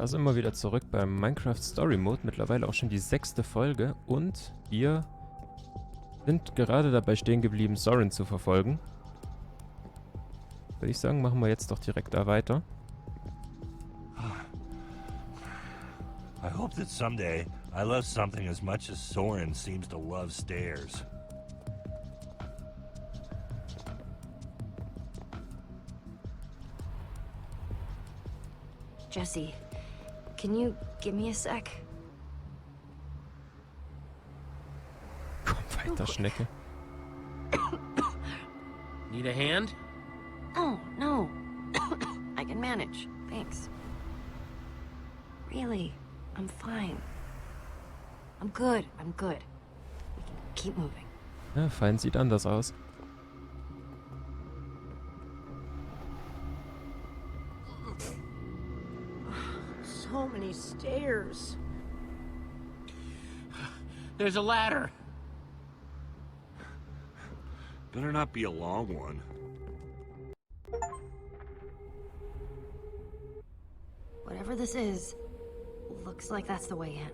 Da sind wir wieder zurück beim Minecraft Story Mode. Mittlerweile auch schon die 6. Folge. Und wir sind gerade dabei stehen geblieben, Soren zu verfolgen. Würde ich sagen, machen wir jetzt doch direkt da weiter. I hope that someday I love something as much as Soren seems to love stairs. Jesse, can you give me a sec? Komm weiter, Schnecke. Need a hand? Oh, no. I can manage. Thanks. Really, I'm fine. I'm good. We can keep moving. Ja, fein sieht anders aus. So many stairs. There's a ladder. Better not be a long one. Whatever this is, looks like that's the way in.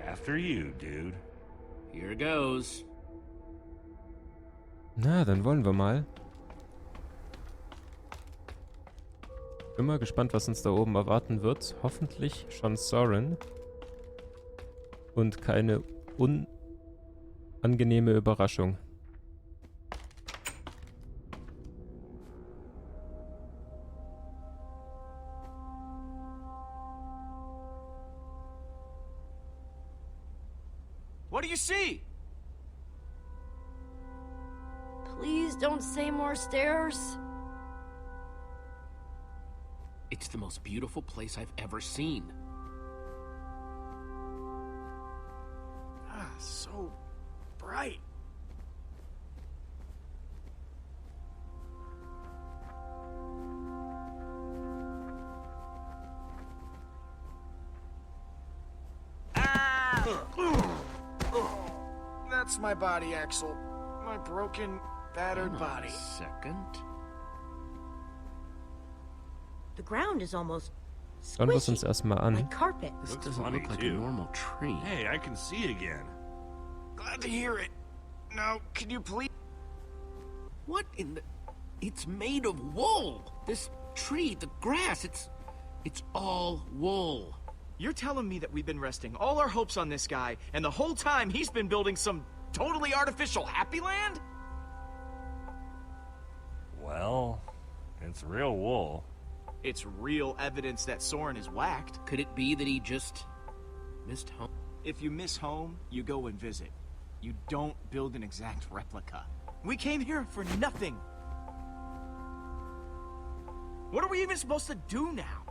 After you, dude. Here goes. Na, dann wollen wir mal. Bin mal gespannt, was uns da oben erwarten wird. Hoffentlich schon Soren. Und keine unangenehme Überraschung. What do you see? Please don't say more stairs. It's the most beautiful place I've ever seen. So bright. That's my body, Axel. My broken, battered body. Second. The ground is almost Schauen wir es uns erstmal an. like carpet. This Looks doesn't funny, look like too. a normal tree. Hey, I can see again. Glad to hear it. Now, can you please? What in the... It's made of wool! This tree, the grass, it's all wool. You're telling me that we've been resting all our hopes on this guy, and the whole time he's been building some totally artificial happy land? Well, it's real wool. It's real evidence that Soren is whacked. Could it be that he just missed home? If you miss home, you go and visit. You don't build an exact replica. We came here for nothing. What are we even supposed to do now?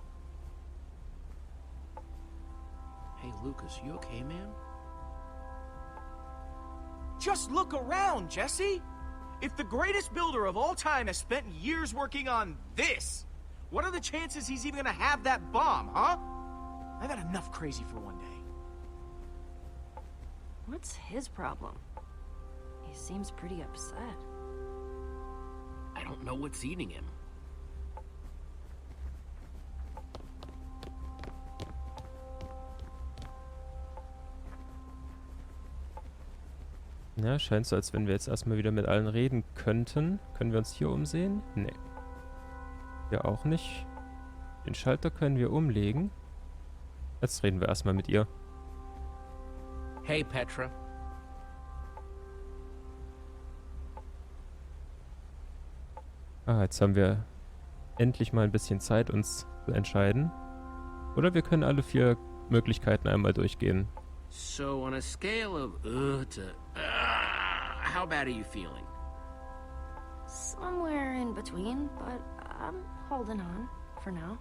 Hey, Lucas, you okay, man? Just look around, Jesse! If the greatest builder of all time has spent years working on this, what are the chances he's even gonna have that bomb, huh? I've had enough crazy for one day. What's his problem? He seems pretty upset. I don't know what's eating him. Ja, scheint so, als wenn wir jetzt erstmal wieder mit allen reden könnten. Können wir uns hier umsehen? Nee. Hier auch nicht. Den Schalter können wir umlegen. Jetzt reden wir erstmal mit ihr. Hey, Petra. Ah, jetzt haben wir endlich mal ein bisschen Zeit, uns zu entscheiden. Oder wir können alle 4 Möglichkeiten einmal durchgehen. So, on a scale of to how bad are you feeling? Somewhere in between, but I'm holding on for now.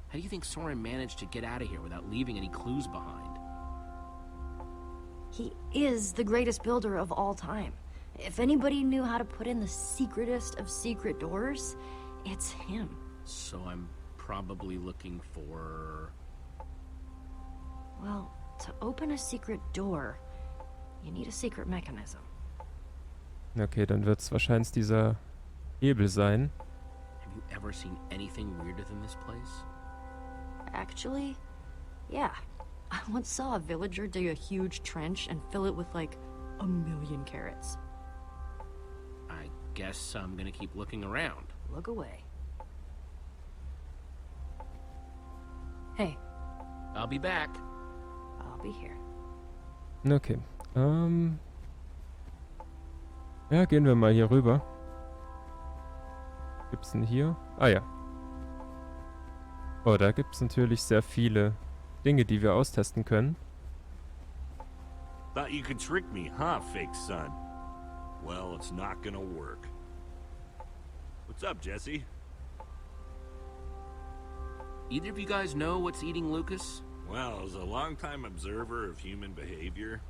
How do you think Soren managed to get out of here without leaving any clues behind? He is the greatest builder of all time. If anybody knew how to put in the secretest of secret doors, it's him. So I'm probably looking for... Well, to open a secret door, you need a secret mechanism. Okay, dann wird es wahrscheinlich dieser Hebel sein. Have you ever seen anything weirder than this place? Actually, yeah. I once saw a villager dig a huge trench and fill it with like 1,000,000 carrots. I guess I'm gonna keep looking around. Look away. Hey, I'll be back. I'll be here. Okay. Ja, gehen wir mal hier rüber. Gibt's denn hier? Ah ja. Oh, da gibt's natürlich sehr viele Dinge, die wir austesten können. Thought you could trick me, huh, fake son? Well, it's not gonna work. What's up, Jesse? Either of you guys know what's eating Lucas? Well, as a longtime observer of human behavior,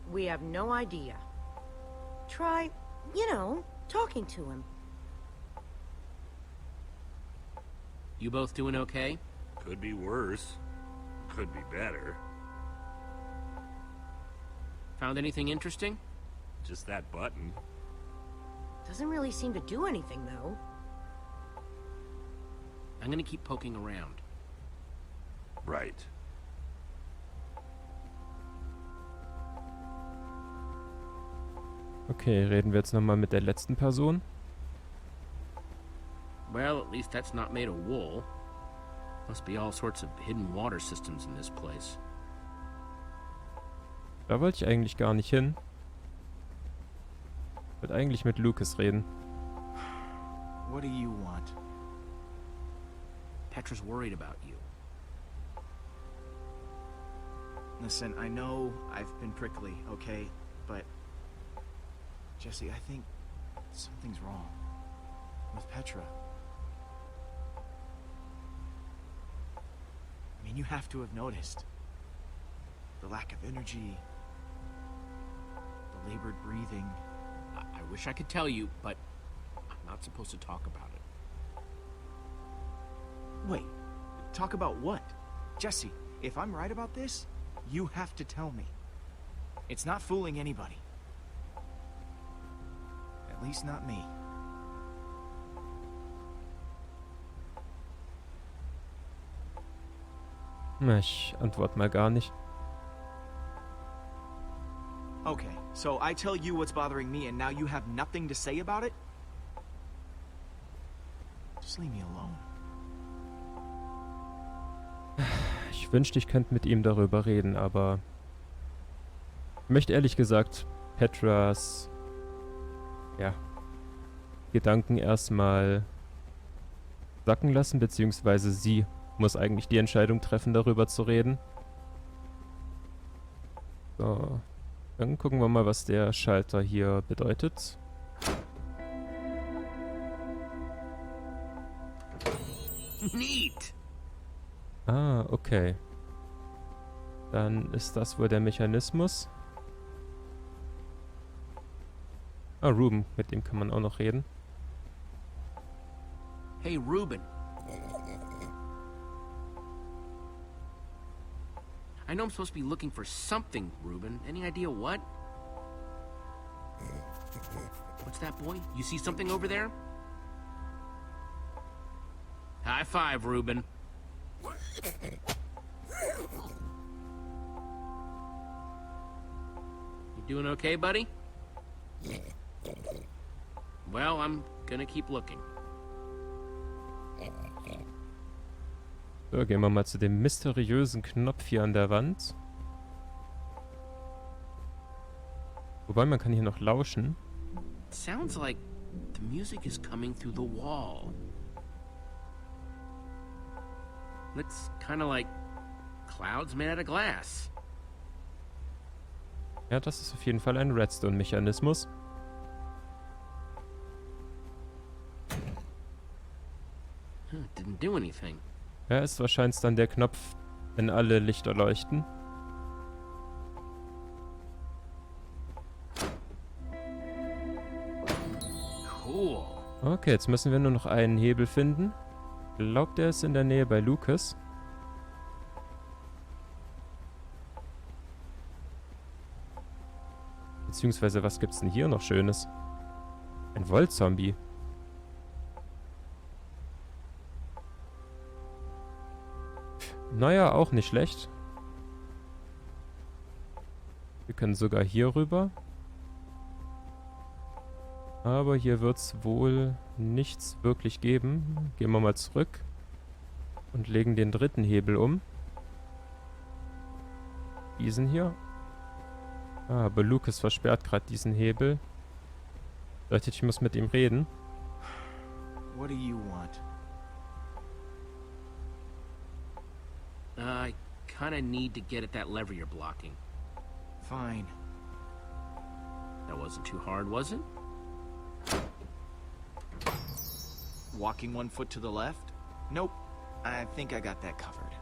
We have no idea. Try, talking to him. You both doing okay? could be worse, could be better. Found anything interesting? Just that button. Doesn't really seem to do anything, though. I'm gonna keep poking around. Right. Okay, reden wir jetzt nochmal mit der letzten Person. Well, at least that's not made of wool. Must be all sorts of hidden water systems in this place. Da wollte ich eigentlich gar nicht hin. Ich wollte eigentlich mit Lucas reden. What do you want? Petra's worried about you. Listen, I know I've been prickly, okay? But, Jesse, I think something's wrong with Petra. I mean, you have to have noticed. The lack of energy, the labored breathing. I wish I could tell you, but I'm not supposed to talk about it. Wait, talk about what? Jesse, if I'm right about this, you have to tell me. It's not fooling anybody. At least not me. Na, ich antworte mal gar nicht. Okay, so I tell you what's bothering me and now you have nothing to say about it? Just leave me alone. Ich wünschte, ich könnte mit ihm darüber reden, aber ich möchte ehrlich gesagt Petras Gedanken erstmal sacken lassen, beziehungsweise sie muss eigentlich die Entscheidung treffen, darüber zu reden. So, dann gucken wir mal, was der Schalter hier bedeutet. Neat! Ah, okay. Dann ist das wohl der Mechanismus. Ah, Ruben, mit dem kann man auch noch reden. Hey, Ruben. I know I'm supposed to be looking for something, Ruben. Any idea what? What's that, boy? You see something over there? High five, Ruben. You doing okay, buddy? Well, I'm gonna keep looking. So, gehen wir mal zu dem mysteriösen Knopf hier an der Wand. Wobei, man kann hier noch lauschen. Sounds like the music is coming through the wall. Looks kind of like clouds made out of glass. Ja, das ist auf jeden Fall ein Redstone-Mechanismus. Didn't do anything. Ja, ist wahrscheinlich dann der Knopf, wenn alle Lichter leuchten. Cool. Okay, jetzt müssen wir nur noch einen Hebel finden. Glaubt, der ist in der Nähe bei Lucas. Beziehungsweise, was gibt's denn hier noch Schönes? Ein Wollzombie. Naja, auch nicht schlecht. Wir können sogar hier rüber. Aber hier wird es wohl nichts wirklich geben. Gehen wir mal zurück und legen den dritten Hebel um. Diesen hier. Ah, aber Lucas versperrt gerade diesen Hebel. Bedeutet, ich muss mit ihm reden. What do you want? I kinda need to get at that lever you're blocking. Fine. That wasn't too hard, was it? Walking 1 foot to the left? Nope. I think I got that covered.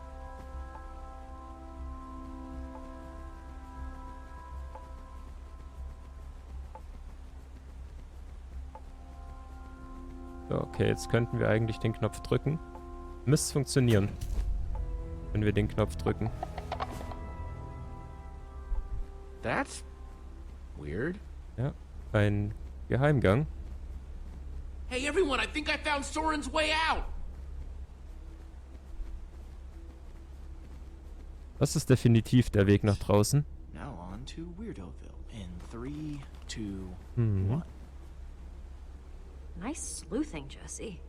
So, okay, jetzt könnten wir eigentlich den Knopf drücken. Müsste funktionieren, wenn wir den Knopf drücken. That's weird. Ja, ein Geheimgang. Hey everyone, I think I found Soren's way out! Das ist definitiv der Weg nach draußen. Now on to Weirdoville. In 3, 2, Mhm. 1. Nice sleuthing, Jesse.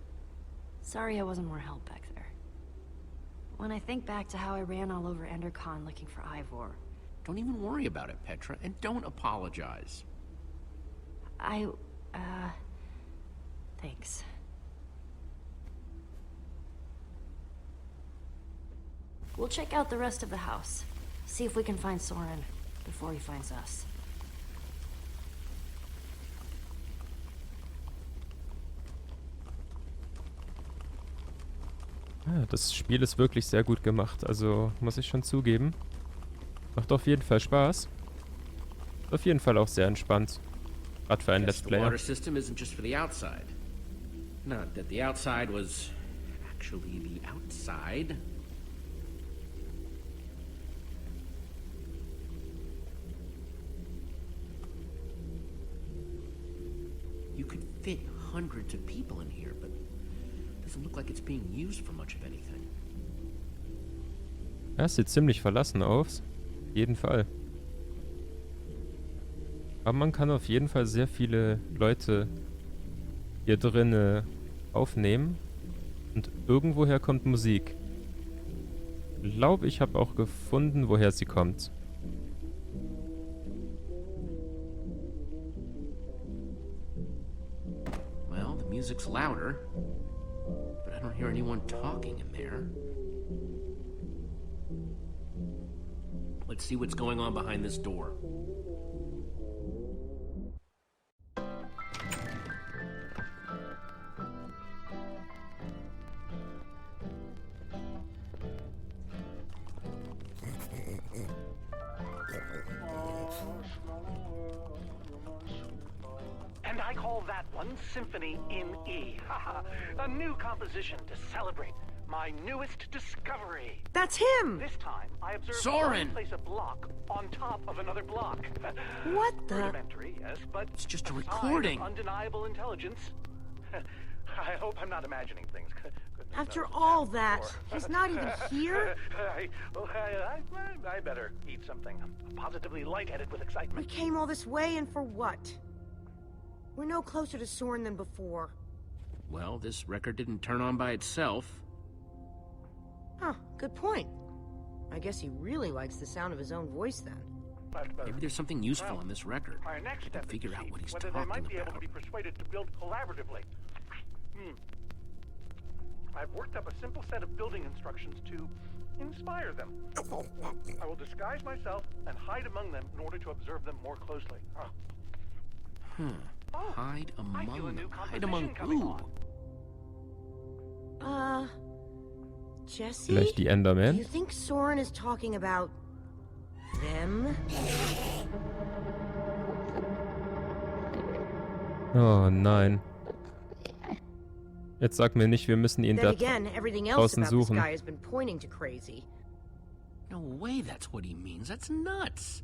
Sorry I wasn't more help back there. When I think back to how I ran all over EnderCon looking for Ivor, Don't even worry about it, Petra, and don't apologize. Thanks. We'll check out the rest of the house. See if we can find Soren before he finds us. Ja, das Spiel ist wirklich sehr gut gemacht, also muss ich schon zugeben. Macht auf jeden Fall Spaß. Auf jeden Fall auch sehr entspannt. Gerade für einen Let's The Player. water system isn't just for the outside. Not that the outside was actually the outside. You could fit hundreds of people in here, but it doesn't look like it's being used for much of anything. Ja, es sieht ziemlich verlassen aus. Auf jeden Fall. Aber man kann auf jeden Fall sehr viele Leute hier drinne aufnehmen. Und irgendwoher kommt Musik. Ich glaube, ich habe auch gefunden, woher sie kommt. Well, the music's louder, but I don't hear anyone talking in there. Let's see what's going on behind this door. And I call that one Symphony in E. A new composition to celebrate my newest discovery. That's him! This time, I observed Soren! one place a block on top of another block. What the? Rudimentary, yes, but It's just a sign of recording. undeniable intelligence. I hope I'm not imagining things. Goodness After knows all what's that, happened he's before. not even here? I better eat something. I'm positively lightheaded with We excitement. came all this way, and for what? We're no closer to Soren than before. Well, this record didn't turn on by itself. Huh, good point. I guess he really likes the sound of his own voice then. Maybe there's something useful Well, on this record. Our next I step can is figure to out see what he's whether they might talking be able to about. be persuaded to build collaboratively. I've worked up a simple set of building instructions to inspire them. I will disguise myself and hide among them in order to observe them more closely. Oh, Hide I feel a among new them. Hide among composition coming who? on. Jesse? Vielleicht die Do Endermen? you think Soren is talking about them? Oh nein. Jetzt sag mir nicht, wir müssen ihn Then da again, everything else draußen about this suchen. guy has been pointing to crazy. No way that's what he means. That's nuts.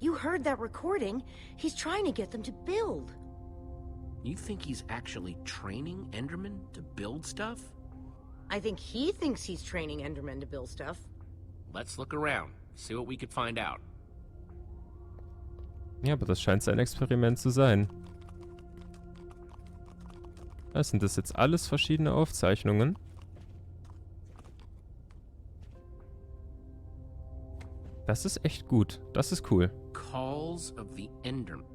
You heard that recording. He's trying to get them to build. You think he's actually training Endermen to build stuff? I think he thinks he's training Endermen to build stuff. Let's look around, see what we could find out. Ja, aber das scheint sein Experiment zu sein. Sind das jetzt alles verschiedene Aufzeichnungen? Das ist echt gut. Das ist cool. Calls of the Enderman.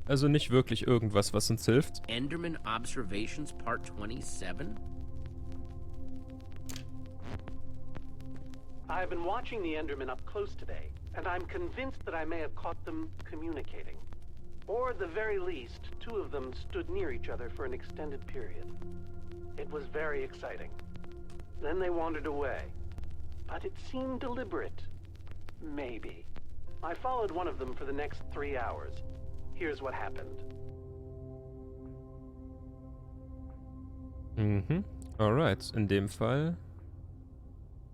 Also nicht wirklich irgendwas, was uns hilft. Enderman Observations Part 27? I've been watching the Endermen up close today, and I'm convinced that I may have caught them communicating. Or at the very least, two of them stood near each other for an extended period. It was very exciting. Then they wandered away. But it seemed deliberate. Maybe. I followed one of them for the next 3 hours. Here's what happened. Mhm. Alright, in dem Fall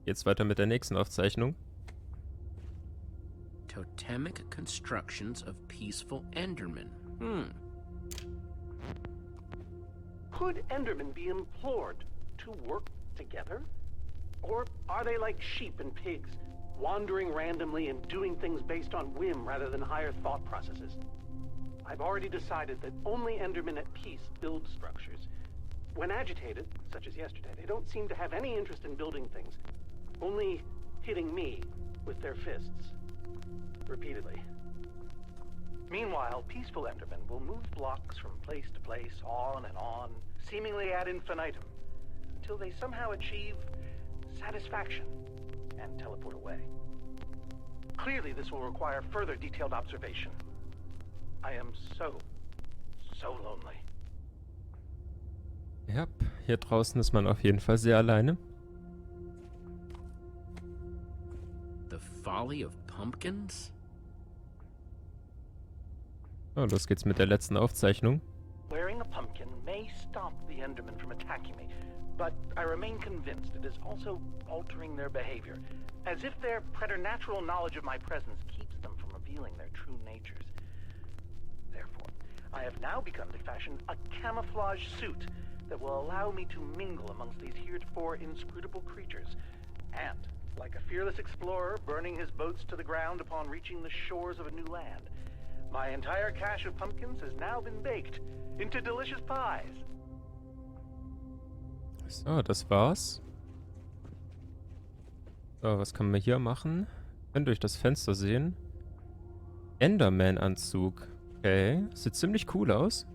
geht's weiter mit der nächsten Aufzeichnung. Totemic constructions of peaceful Endermen. Could Endermen be implored to work together? Or are they like sheep and pigs, wandering randomly and doing things based on whim rather than higher thought processes? I've already decided that only Endermen at peace build structures. When agitated, such as yesterday, they don't seem to have any interest in building things, only hitting me with their fists. Repeatedly. Meanwhile, peaceful Endermen will move blocks from place to place, on and on, seemingly ad infinitum, until they somehow achieve satisfaction and teleport away. Clearly, this will require further detailed observation. I am so lonely. Ja, hier draußen ist man auf jeden Fall sehr alleine. The folly of pumpkins? Oh, los geht's mit der letzten Aufzeichnung. Wearing a pumpkin may stop the Endermen from attacking me, but I remain convinced it is also altering their behavior, as if their preternatural knowledge of my presence keeps them from revealing their true natures. Therefore, I have now begun to fashion a camouflage suit that will allow me to mingle amongst these heretofore inscrutable creatures, and, like a fearless explorer burning his boats to the ground upon reaching the shores of a new land, my entire cache of pumpkins has now been baked into delicious pies. So, das war's. So, was können wir hier machen? Wir können durch das Fenster sehen. Enderman-Anzug. Okay, sieht ziemlich cool aus.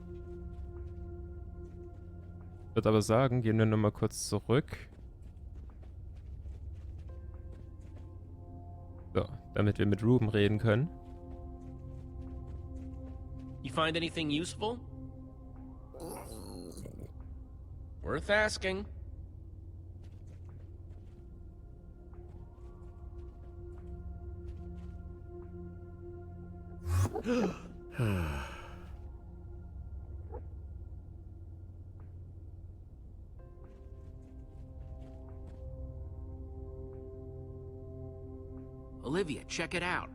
Ich würde aber sagen, gehen wir nochmal kurz zurück. So, damit wir mit Ruben reden können. You find anything useful? Worth asking. Olivia, check it out.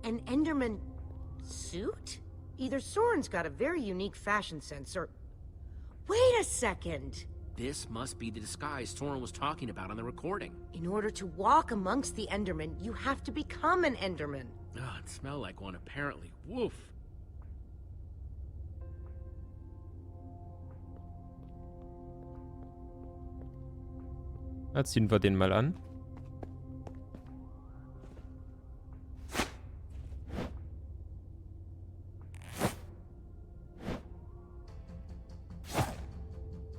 An Enderman suit? Either Soren's got a very unique fashion sense, or... Wait a second! This must be the disguise Soren was talking about on the recording. In order to walk amongst the Endermen, you have to become an Enderman. Oh, it smelled like one apparently. Woof. Na, ziehen wir den mal an.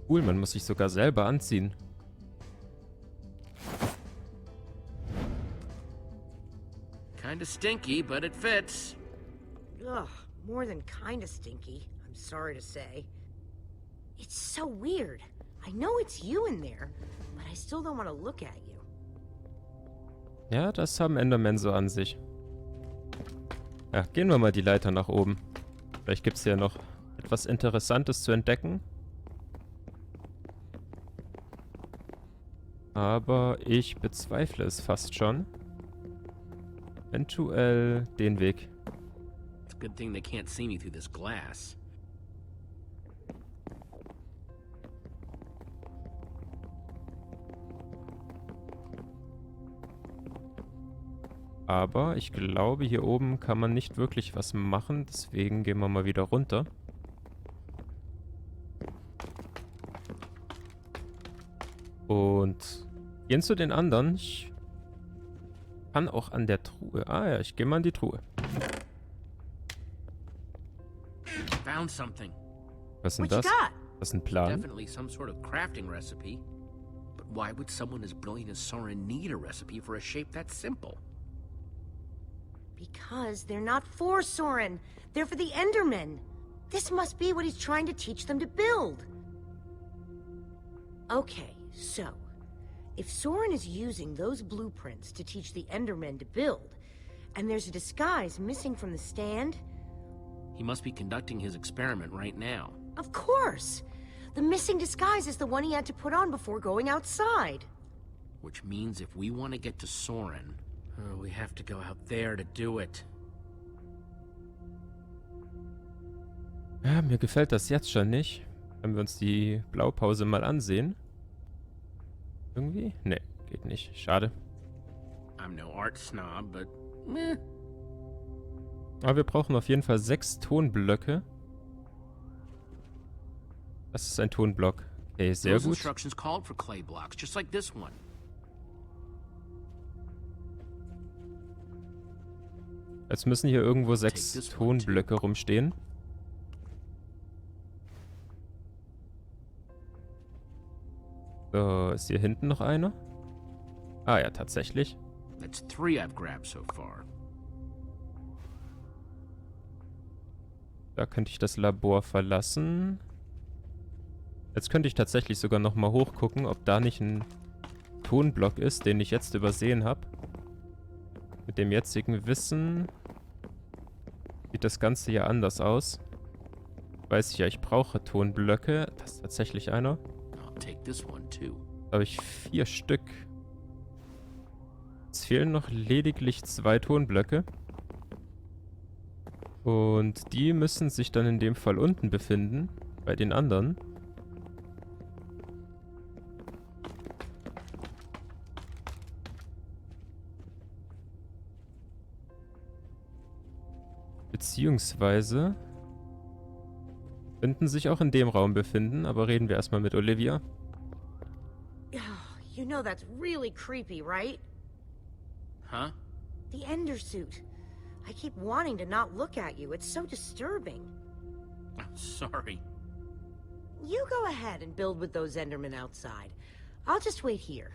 Cool, man muss sich sogar selber anziehen. Kinda stinky, but it fits. Ugh, more than kinda stinky, I'm sorry to say. It's so weird. I know it's you in there, but I still don't want to look at you. Ja, das haben Endermen so an sich. Ja, gehen wir mal die Leiter nach oben. Vielleicht gibt es ja noch etwas Interessantes zu entdecken. Aber ich bezweifle es fast schon. Eventuell den Weg. It's a good thing they can't see me through this glass. Aber ich glaube, hier oben kann man nicht wirklich was machen. Deswegen gehen wir mal wieder runter. Und gehen zu den anderen. Ich kann auch an der Truhe. Ah ja, ich gehe mal an die Truhe. Found something. Was ist denn What you das? got? Das ist ein Plan. Definitely some sort of crafting recipe. But why would someone as brilliant as Soren need a recipe for a shape that simple? Because they're not for Soren. They're for the Endermen. This must be what he's trying to teach them to build. Okay, so if Soren is using those blueprints to teach the Endermen to build, and there's a disguise missing from the stand, He must be conducting his experiment right now. of course. The missing disguise is the one he had to put on before going outside. Which means if we want to get to Soren, we have to go out there to do it. Ja, mir gefällt das jetzt schon nicht. Wenn wir uns die Blaupause mal ansehen. Irgendwie? Nee, geht nicht. Schade. I'm no art snob, but meh. Aber wir brauchen auf jeden Fall 6 Tonblöcke. Das ist ein Tonblock. Okay, sehr Those gut. instructions called for clay blocks, just like this one. Jetzt müssen hier irgendwo 6 Tonblöcke rumstehen. So, ist hier hinten noch einer? Ah ja, tatsächlich. That's 3 I've grabbed so far. Da könnte ich das Labor verlassen. Jetzt könnte ich tatsächlich sogar noch mal hochgucken, ob da nicht ein Tonblock ist, den ich jetzt übersehen habe. Mit dem jetzigen Wissen sieht das Ganze ja anders aus. Weiß ich ja, ich brauche Tonblöcke. Das ist tatsächlich einer. I'll take this one too. Da habe ich 4 Stück. Es fehlen noch lediglich 2 Tonblöcke. Und die müssen sich dann in dem Fall unten befinden. Bei den anderen. Beziehungsweise könnten sich auch in dem Raum befinden, aber reden wir erstmal mit Olivia. You know that's really creepy, right? Huh? The Ender suit. I keep wanting to not look at you. It's so disturbing. Sorry. You go ahead and build with those Endermen outside. I'll just wait here.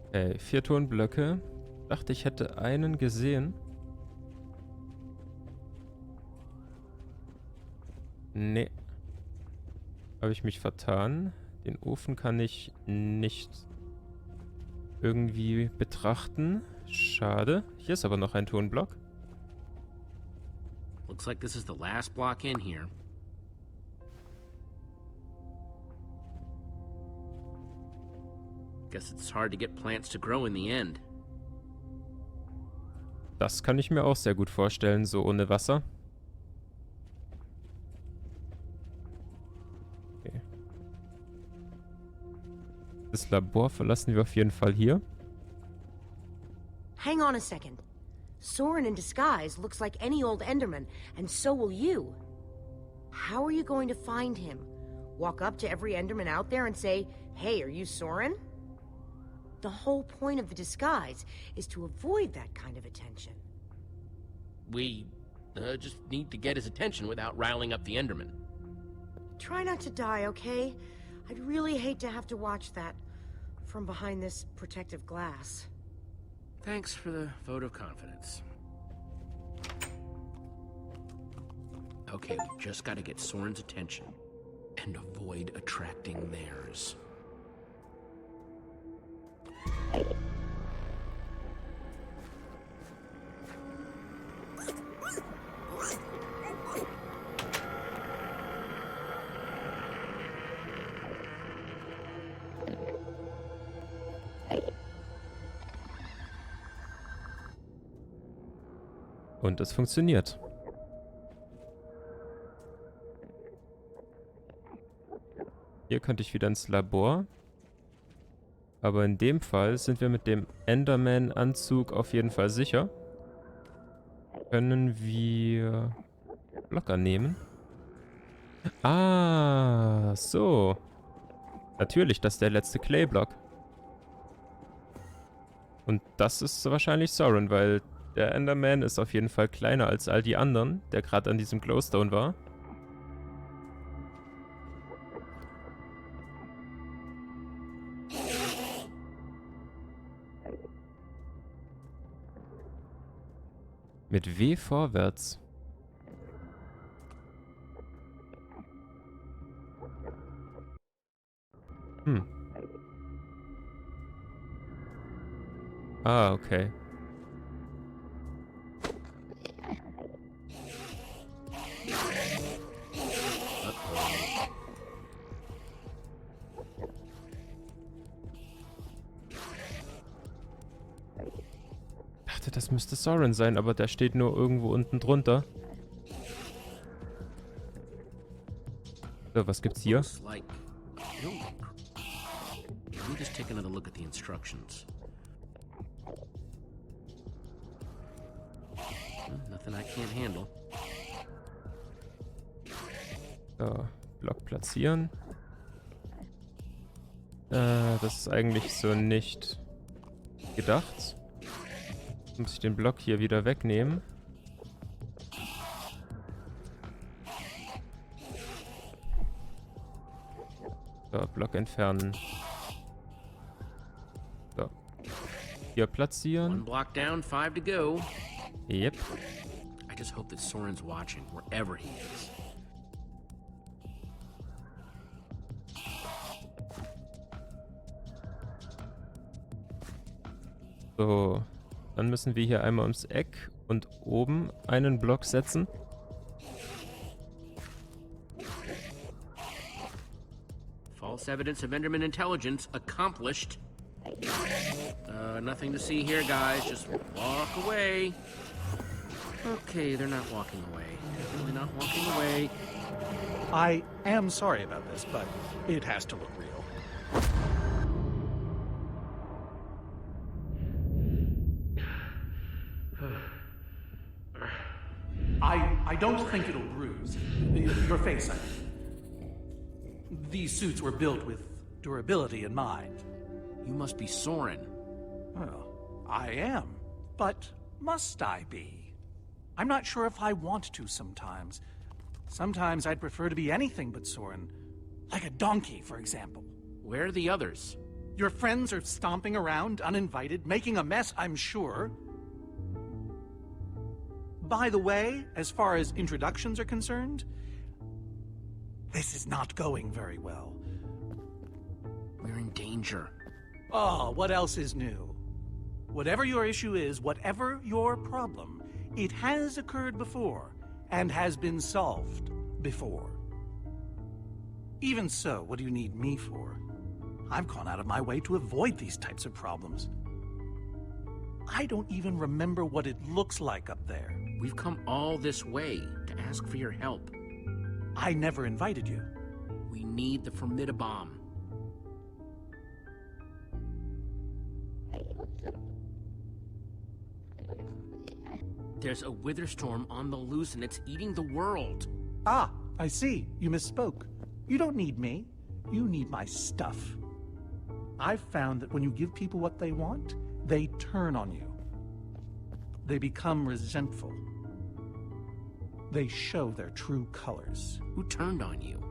Okay, 4 Tonblöcke. Dachte, ich hätte einen gesehen. Nee. Habe ich mich vertan. Den Ofen kann ich nicht irgendwie betrachten. Schade. Hier ist aber noch ein Tonblock. Looks like this is the last block in here. Guess it's hard to get plants to grow in the end. Das kann ich mir auch sehr gut vorstellen, so ohne Wasser. Okay. Das Labor verlassen wir auf jeden Fall hier. Hang on a second. Soren in disguise looks like any old Enderman, and so will you. How are you going to find him? Walk up to every Enderman out there and say, "Hey, are you Soren?" The whole point of the disguise is to avoid that kind of attention. We just need to get his attention without riling up the Enderman. Try not to die, okay? I'd really hate to have to watch that from behind this protective glass. Thanks for the vote of confidence. Okay, we just gotta get Soren's attention and avoid attracting theirs. Und es funktioniert. Hier könnte ich wieder ins Labor. Aber in dem Fall sind wir mit dem Enderman-Anzug auf jeden Fall sicher. Können wir Blocker nehmen? Ah, so. Natürlich, das ist der letzte Clay-Block. Und das ist wahrscheinlich Soren, weil der Enderman ist auf jeden Fall kleiner als all die anderen, der gerade an diesem Glowstone war. Mit W vorwärts. Ah, okay. Ich dachte, das müsste Soren sein, aber der steht nur irgendwo unten drunter. So, was gibt's hier? Looks like a building. Let me just take another look at the instructions. Nothing I can't handle. So, Block platzieren. Das ist eigentlich so nicht gedacht. Jetzt muss ich den Block hier wieder wegnehmen. So, Block entfernen. So. Hier platzieren. One block down, 5 to go. Yep. I just hope that Soren's watching, wherever he is. So. Dann müssen wir hier einmal ums Eck und oben einen Block setzen. False evidence of Enderman intelligence accomplished. Nothing to see here, guys. Just walk away. Okay, they're not walking away. Definitely not walking away. I am sorry about this, but it has to look real. I don't think it'll bruise. Your face, I mean. These suits were built with durability in mind. You must be Soren. Well, I am. But must I be? I'm not sure if I want to sometimes. Sometimes I'd prefer to be anything but Soren. Like a donkey, for example. Where are the others? Your friends are stomping around, uninvited, making a mess, I'm sure. By the way, as far as introductions are concerned, this is not going very well. We're in danger. Oh, what else is new? Whatever your issue is, whatever your problem, it has occurred before, and has been solved before. Even so, what do you need me for? I've gone out of my way to avoid these types of problems. I don't even remember what it looks like up there. We've come all this way to ask for your help. I never invited you. We need the Formidabomb. There's a wither storm on the loose and it's eating the world. Ah, I see. You misspoke. You don't need me. You need my stuff. I've found that when you give people what they want, they turn on you. They become resentful. They show their true colors. Who turned on you?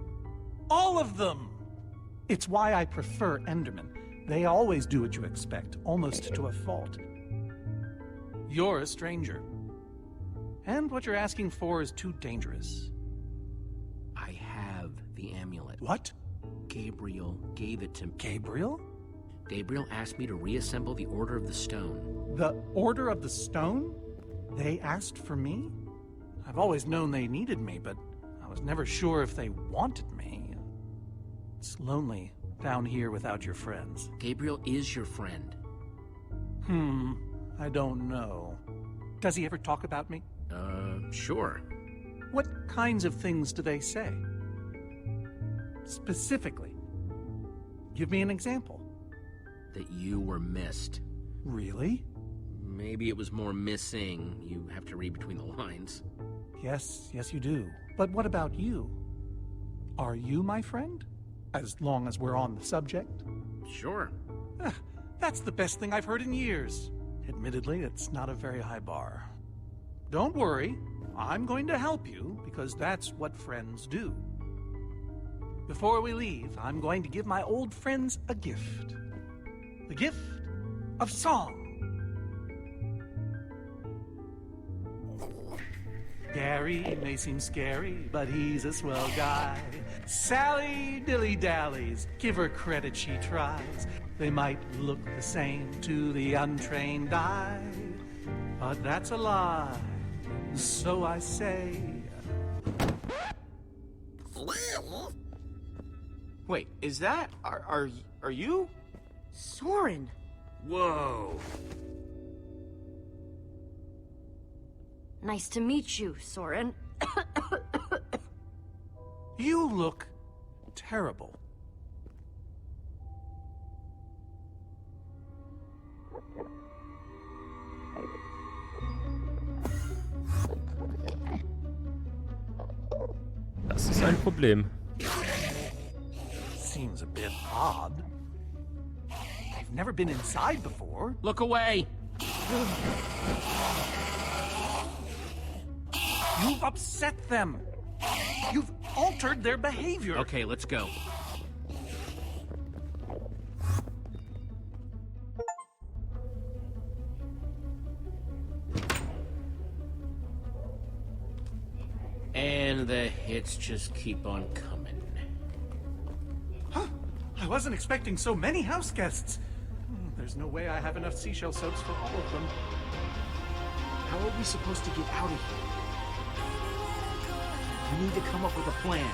All of them! It's why I prefer Endermen. They always do what you expect, almost to a fault. You're a stranger. And what you're asking for is too dangerous. I have the amulet. What? Gabriel gave it to me. Gabriel? Gabriel asked me to reassemble the Order of the Stone. The Order of the Stone? They asked for me? I've always known they needed me, but I was never sure if they wanted me. It's lonely down here without your friends. Gabriel is your friend. I don't know. Does he ever talk about me? Sure. What kinds of things do they say? Specifically. Give me an example. That you were missed. Really? Maybe it was more missing. You have to read between the lines. Yes, you do. But what about you? Are you my friend? As long as we're on the subject? Sure. That's the best thing I've heard in years. Admittedly, it's not a very high bar. Don't worry, I'm going to help you, because that's what friends do. Before we leave, I'm going to give my old friends a gift. The gift of song. Gary may seem scary, but he's a swell guy. Sally dilly-dallies, give her credit, she tries. They might look the same to the untrained eye, but that's a lie, so I say. Wait, is that... Are you? Soren! Whoa. Nice to meet you, Soren. You look terrible. Das ist ein Problem. Seems a bit odd. I've never been inside before. Look away. You've upset them. You've altered their behavior. Okay, let's go. And the hits just keep on coming. Huh? I wasn't expecting so many house guests. There's no way I have enough seashell soaps for all of them. How are we supposed to get out of here? We need to come up with a plan.